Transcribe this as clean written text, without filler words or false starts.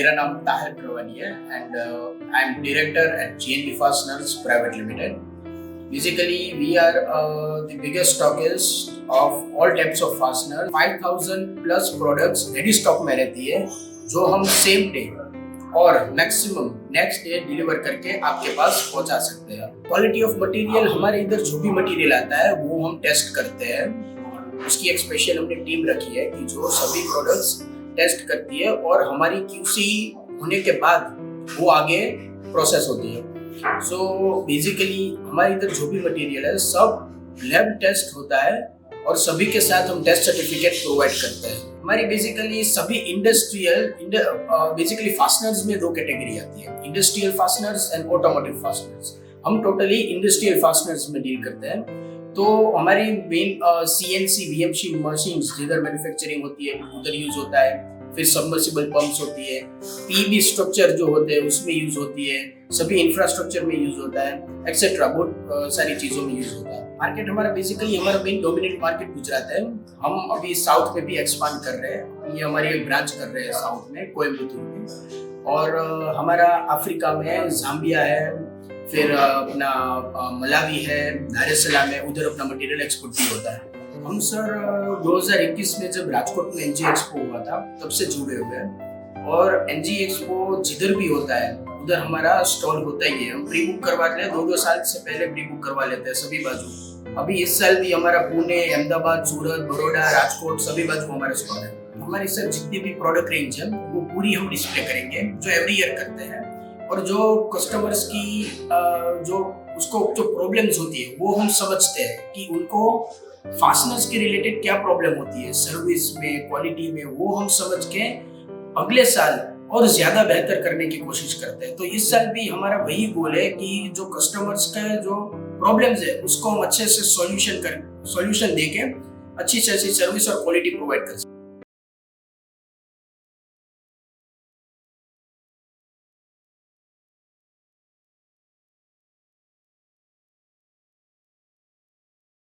मेरा नाम ताहिर प्रवानी है and I am director at GNB Fasteners Private Limited. Basically, we are the biggest stockist of all types of fasteners. 5,000 plus products ready stock में रहती है जो हम सेम डे और मैक्सिमम नेक्स्ट डे डिलीवर करके आपके पास पहुंचा सकते हैं. क्वालिटी ऑफ मटेरियल, हमारे इधर जो भी मटेरियल आता है वो हम टेस्ट करते हैं. उसकी एक स्पेशल हमने टीम रखी है कि जो सभी प्रोडक्ट्स टेस्ट करती है और हमारी QC होने के बाद वो आगे प्रोसेस होती है. सो बेसिकली हमारे इधर जो भी मटेरियल है सब लैब टेस्ट होता है और सभी के साथ हम टेस्ट सर्टिफिकेट प्रोवाइड करते हैं. हमारी बेसिकली सभी बेसिकली फास्टनर्स में दो कैटेगरी आती है, industrial fasteners and automotive fasteners. हम टोटली इंडस्ट्रियल फास्टनर्स में डील करते हैं. तो हमारी मेन CNC VMC मशीन्स जिधर मैन्युफैक्चरिंग होती है उधर यूज होता है. फिर सबमर्सिबल पंप्स होती है, PB स्ट्रक्चर जो होते हैं उसमें यूज होती है, सभी इंफ्रास्ट्रक्चर में यूज होता है, एक्सेट्रा बहुत सारी चीजों में यूज होता है. मार्केट हमारा बेसिकली हमारा मेन डोमिनेंट मार्केट गुजरात है. हम अभी साउथ में भी एक्सपांड कर रहे हैं. ये हमारी एक ब्रांच कर रहे हैं साउथ में, कोयम्बतूर में. और हमारा अफ्रीका में जाम्बिया है, फिर अपना मलावी है, दार एस सलाम है, उधर अपना मटेरियल एक्सपोर्ट भी होता है. हम सर 2021 में जब राजकोट में NG एक्सपो हुआ था तब से जुड़े हुए हैं और NG एक्सपो जिधर भी होता है उधर हमारा स्टॉल होता ही है. हम प्री बुक करवा लेते हैं, 2 साल से पहले प्री बुक करवा लेते हैं सभी बाजू. अभी इस साल भी हमारा पुणे, अहमदाबाद, सूरत, बड़ौदा, राजकोट सभी बाजू हमारा स्टॉल है. हमारी सर जितनी भी प्रोडक्ट रेंज है वो पूरी हम डिस्प्ले करेंगे जो एवरी ईयर करते हैं. और जो कस्टमर्स की जो प्रॉब्लम्स होती है वो हम समझते हैं कि उनको फास्टनर्स के रिलेटेड क्या प्रॉब्लम होती है सर्विस में, क्वालिटी में, वो हम समझ के अगले साल और ज्यादा बेहतर करने की कोशिश करते हैं. तो इस साल भी हमारा वही गोल है कि जो कस्टमर्स का जो प्रॉब्लम्स है उसको हम अच्छे से सॉल्यूशन देके अच्छी से अच्छी सर्विस और क्वालिटी प्रोवाइड कर सकें.